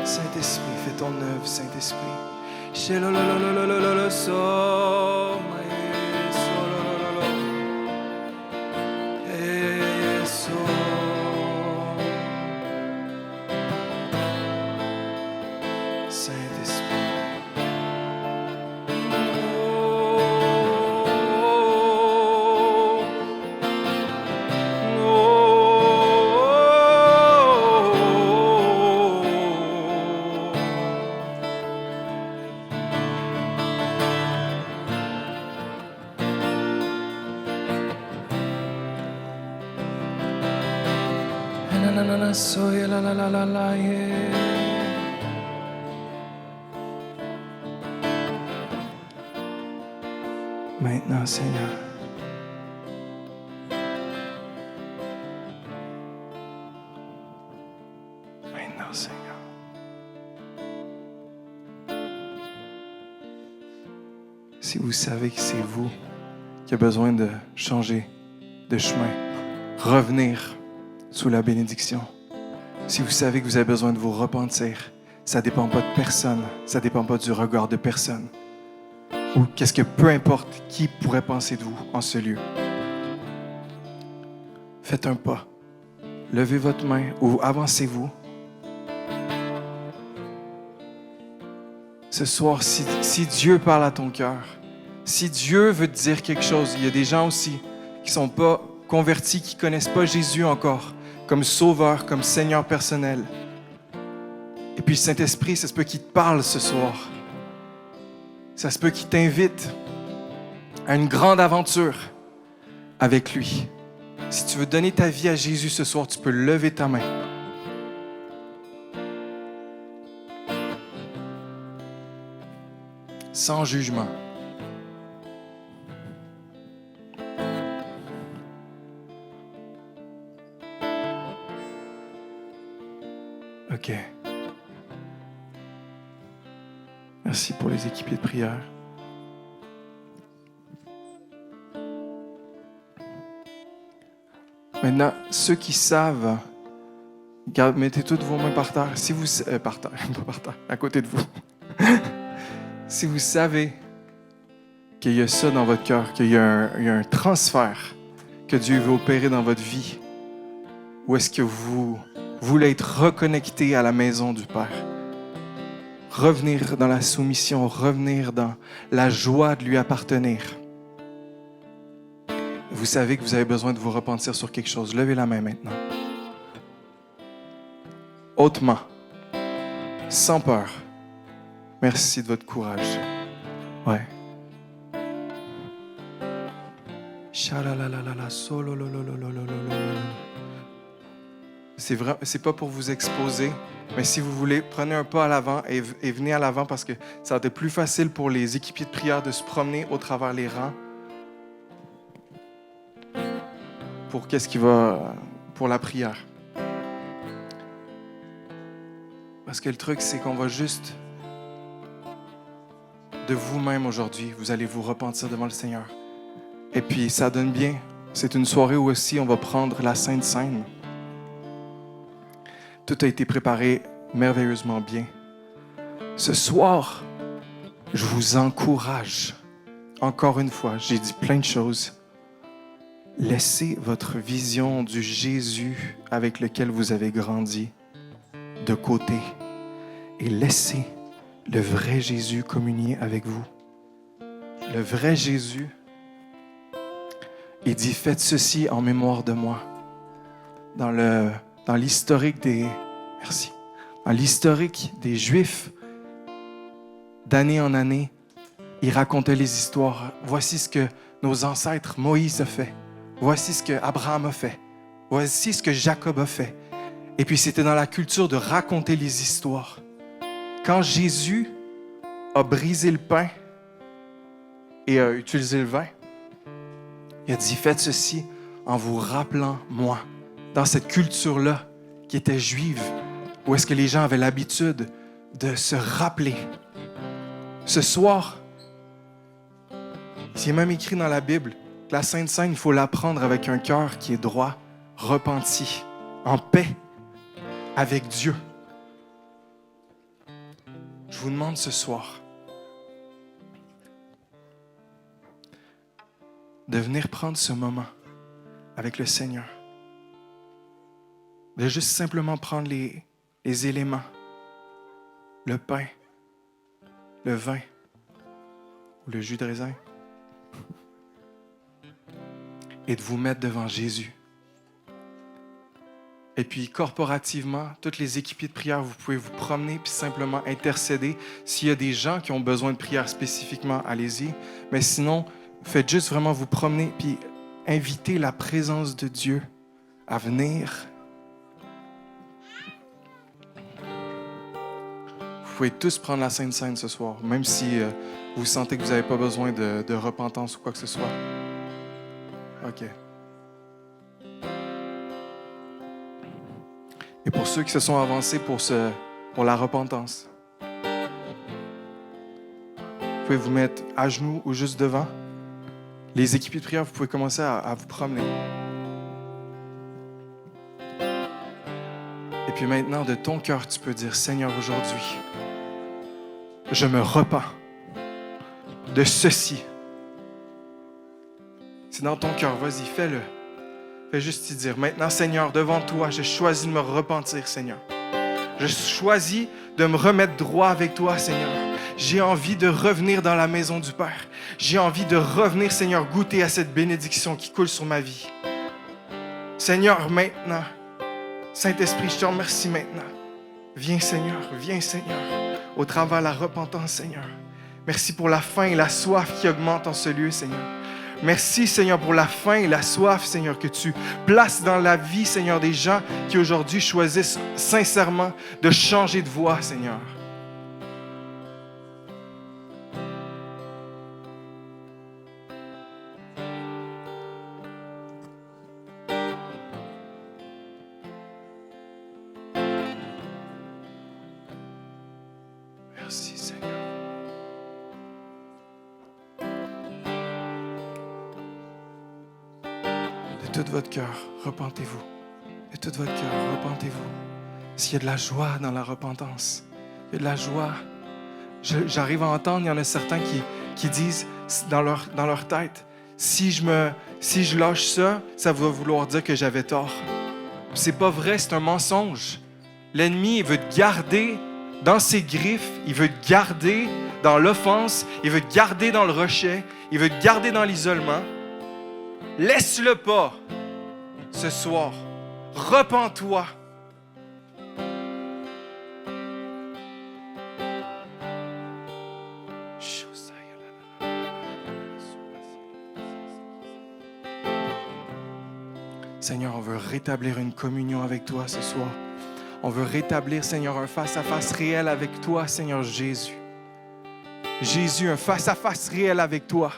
Saint-Esprit, fais ton œuvre, Saint-Esprit. Maintenant, Seigneur. Maintenant, Seigneur. Si vous savez que c'est vous qui avez besoin de changer de chemin, revenir sous la bénédiction. Si vous savez que vous avez besoin de vous repentir, ça ne dépend pas de personne, ça ne dépend pas du regard de personne. Ou qu'est-ce que peu importe qui pourrait penser de vous en ce lieu. Faites un pas. Levez votre main ou avancez-vous. Ce soir, si Dieu parle à ton cœur, si Dieu veut te dire quelque chose, il y a des gens aussi qui ne sont pas convertis, qui ne connaissent pas Jésus encore comme sauveur, comme Seigneur personnel. Et puis le Saint-Esprit, ça se peut qu'il te parle ce soir. Ça se peut qu'il t'invite à une grande aventure avec lui. Si tu veux donner ta vie à Jésus ce soir, tu peux lever ta main. Sans jugement. OK. Merci pour les équipiers de prière. Maintenant, ceux qui savent, mettez toutes vos mains par terre. Si vous, par terre, pas par terre, à côté de vous. Si vous savez qu'il y a ça dans votre cœur, qu'il y a un transfert que Dieu veut opérer dans votre vie, ou est-ce que vous voulez être reconnecté à la maison du Père? Revenir dans la soumission, revenir dans la joie de lui appartenir. Vous savez que vous avez besoin de vous repentir sur quelque chose. Levez la main maintenant. Hautement, sans peur. Merci de votre courage. Ouais. C'est pas pour vous exposer, mais si vous voulez, prenez un pas à l'avant et venez à l'avant parce que ça va être plus facile pour les équipiers de prière de se promener au travers les rangs pour la prière. Parce que le truc, c'est qu'on va juste de vous-même aujourd'hui, vous allez vous repentir devant le Seigneur. Et puis, ça donne bien. C'est une soirée où aussi on va prendre la Sainte Seine. Tout a été préparé merveilleusement bien. Ce soir, je vous encourage, encore une fois, j'ai dit plein de choses. Laissez votre vision du Jésus avec lequel vous avez grandi de côté et laissez le vrai Jésus communier avec vous. Le vrai Jésus, il dit « Faites ceci en mémoire de moi ». Dans l'historique des Juifs, d'année en année, ils racontaient les histoires. Voici ce que nos ancêtres, Moïse a fait. Voici ce que Abraham a fait. Voici ce que Jacob a fait. Et puis c'était dans la culture de raconter les histoires. Quand Jésus a brisé le pain et a utilisé le vin, il a dit, faites ceci en vous rappelant moi. Dans cette culture-là qui était juive, où est-ce que les gens avaient l'habitude de se rappeler. Ce soir, il est même écrit dans la Bible que la Sainte Seine, il faut l'apprendre avec un cœur qui est droit, repenti, en paix avec Dieu. Je vous demande ce soir de venir prendre ce moment avec le Seigneur. De juste simplement prendre les éléments, le pain, le vin ou le jus de raisin et de vous mettre devant Jésus. Et puis, corporativement, toutes les équipiers de prière, vous pouvez vous promener puis simplement intercéder. S'il y a des gens qui ont besoin de prière spécifiquement, allez-y. Mais sinon, faites juste vraiment vous promener puis inviter la présence de Dieu à venir. Vous pouvez tous prendre la Sainte Seine ce soir, même si vous sentez que vous n'avez pas besoin de repentance ou quoi que ce soit. OK. Et pour ceux qui se sont avancés pour la repentance, vous pouvez vous mettre à genoux ou juste devant. Les équipiers de prière, vous pouvez commencer à vous promener. Et puis maintenant, de ton cœur, tu peux dire, Seigneur, aujourd'hui, je me repens de ceci. C'est dans ton cœur, vas-y, fais-le. Fais juste t'y dire, maintenant, Seigneur, devant toi, je choisis de me repentir, Seigneur. Je choisis de me remettre droit avec toi, Seigneur. J'ai envie de revenir dans la maison du Père. J'ai envie de revenir, Seigneur, goûter à cette bénédiction qui coule sur ma vie. Seigneur, maintenant, Saint-Esprit, je te remercie maintenant. Viens, Seigneur, au travers de la repentance, Seigneur. Merci pour la faim et la soif qui augmentent en ce lieu, Seigneur. Merci, Seigneur, pour la faim et la soif, Seigneur, que tu places dans la vie, Seigneur, des gens qui aujourd'hui choisissent sincèrement de changer de voie, Seigneur. Merci, Seigneur. De tout votre cœur, repentez-vous. De tout votre cœur, repentez-vous. S'il y a de la joie dans la repentance, il y a de la joie. J'arrive à entendre, il y en a certains qui disent dans leur tête, si je lâche ça, ça va vouloir dire que j'avais tort. C'est pas vrai, c'est un mensonge. L'ennemi, il veut te garder dans ses griffes, il veut te garder dans l'offense, il veut te garder dans le rejet, il veut te garder dans l'isolement. Laisse-le pas ce soir. Repens-toi. Seigneur, on veut rétablir une communion avec toi ce soir. On veut rétablir, Seigneur, un face-à-face réel avec toi, Seigneur Jésus. Jésus, un face-à-face réel avec toi.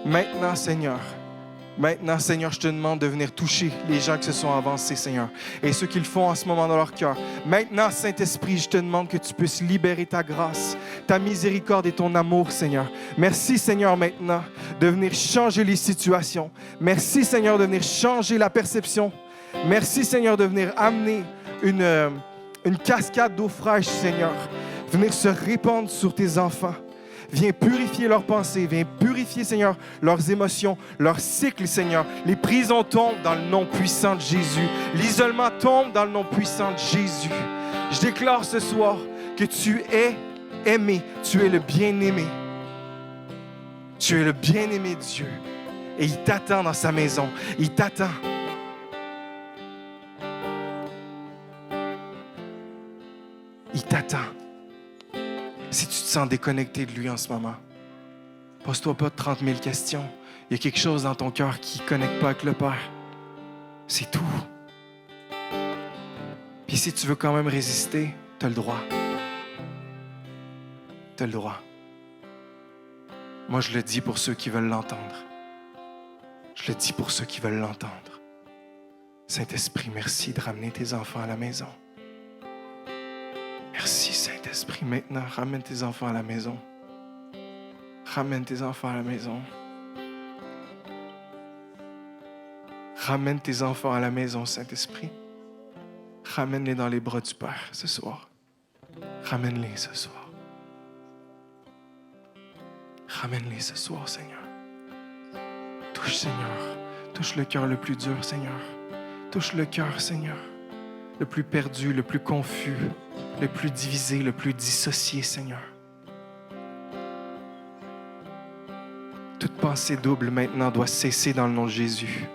Maintenant, Seigneur, je te demande de venir toucher les gens qui se sont avancés, Seigneur, et ceux qui le font en ce moment dans leur cœur. Maintenant, Saint-Esprit, je te demande que tu puisses libérer ta grâce, ta miséricorde et ton amour, Seigneur. Merci, Seigneur, maintenant, de venir changer les situations. Merci, Seigneur, de venir changer la perception. Merci, Seigneur, de venir amener une cascade d'eau fraîche, Seigneur. Venir se répandre sur tes enfants. Viens purifier leurs pensées, viens purifier, Seigneur, leurs émotions, leurs cycles, Seigneur. Les prisons tombent dans le nom puissant de Jésus. L'isolement tombe dans le nom puissant de Jésus. Je déclare ce soir que tu es aimé, tu es le bien-aimé. Tu es le bien-aimé de Dieu. Et il t'attend dans sa maison. Il t'attend. Il t'attend. Si tu te sens déconnecté de lui en ce moment, pose-toi pas 30 000 questions. Il y a quelque chose dans ton cœur qui ne connecte pas avec le Père. C'est tout. Puis si tu veux quand même résister, tu as le droit. Tu as le droit. Moi, je le dis pour ceux qui veulent l'entendre. Je le dis pour ceux qui veulent l'entendre. Saint-Esprit, merci de ramener tes enfants à la maison. Merci, Saint-Esprit. Maintenant, ramène tes enfants à la maison. Ramène tes enfants à la maison. Ramène tes enfants à la maison, Saint-Esprit. Ramène-les dans les bras du Père ce soir. Ramène-les ce soir. Ramène-les ce soir, Seigneur. Touche, Seigneur. Touche le cœur le plus dur, Seigneur. Touche le cœur, Seigneur. Le plus perdu, le plus confus, le plus divisé, le plus dissocié, Seigneur. Toute pensée double maintenant doit cesser dans le nom de Jésus.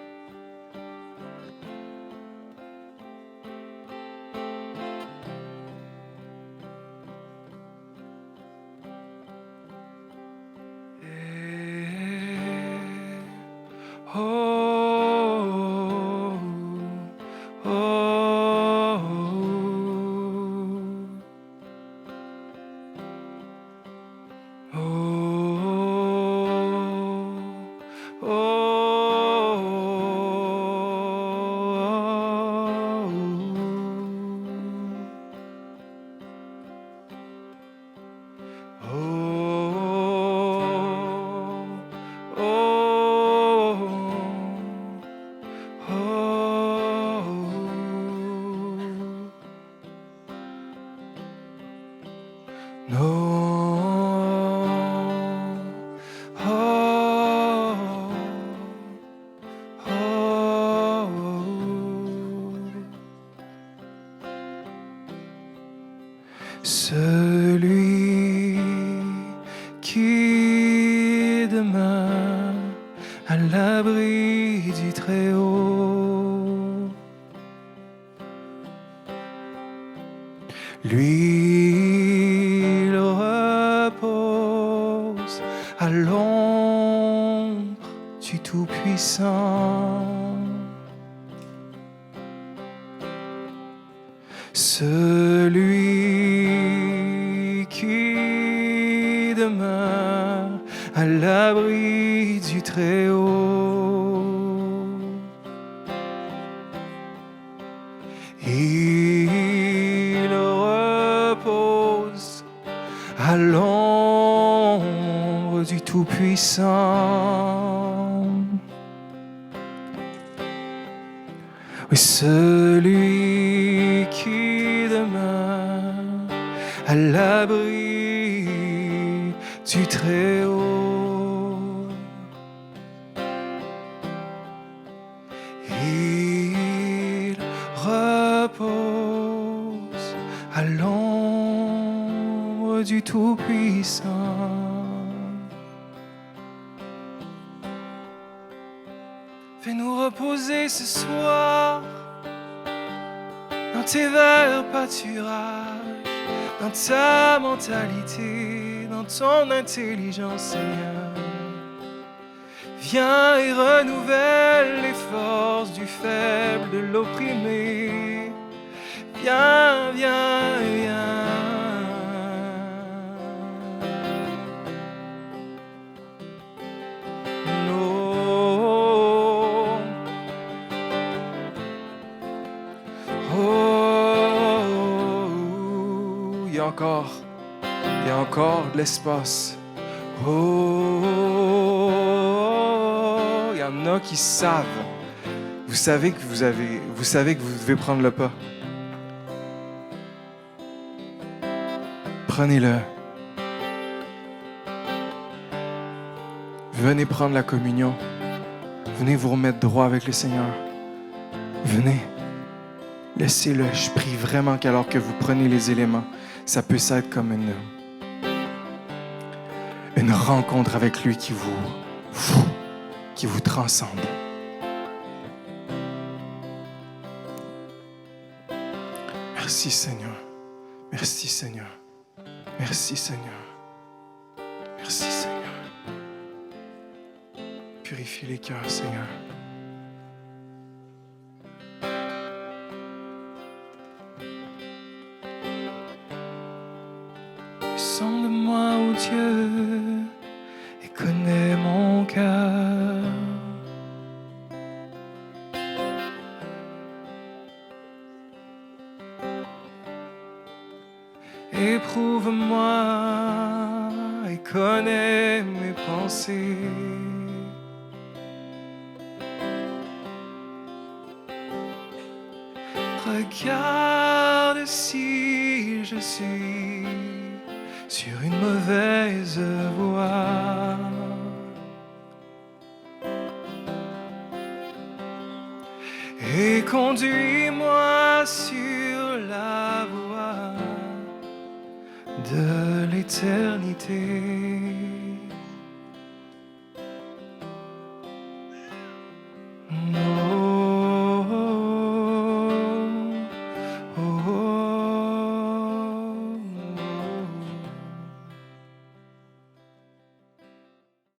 Celui qui demeure à l'abri du Très-Haut, lui il repose à l'ombre du Tout-Puissant. Celui qui demeure à l'abri du Très-Haut, il repose à l'ombre du Tout-Puissant. Oui, celui qui demeure à l'abri du Très-Haut, il repose à l'ombre du Tout-Puissant. Fais-nous reposer ce soir dans tes verts pâturages, dans ta mentalité, dans ton intelligence, Seigneur. Viens et renouvelle les forces du faible, de l'opprimé. Viens, viens, viens. Il y a encore de l'espace. Il y en a qui savent. Vous savez que vous devez prendre le pas. Prenez-le. Venez prendre la communion. Venez vous remettre droit avec le Seigneur. Venez. Laissez-le. Je prie vraiment qu'alors que vous prenez les éléments, ça puisse être comme une rencontre avec lui qui vous transcende. Merci Seigneur. Merci Seigneur. Merci Seigneur. Merci Seigneur. Purifie les cœurs, Seigneur. Descends de moi, Éprouve-moi et connais mes pensées. Regarde si je suis sur une mauvaise voie. Et conduis-moi sur la voie de l'éternité.